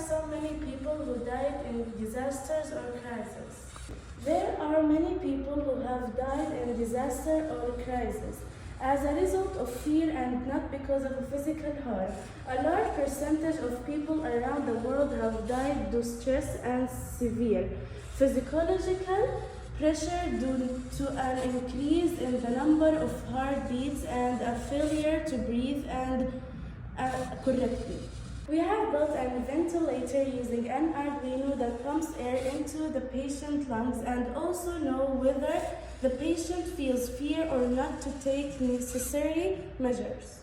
so many people who died in disasters or crises? There are many people who have died in disaster or crisis as a result of fear and not because of physical harm. A large percentage of people around the world have died due to stress and severe physiological pressure due to an increase in the number of heartbeats and a failure to breathe and correctly. We have built a ventilator using an arduino that pumps air into the patient's lungs and also know whether the patient feels fear or not to take necessary measures.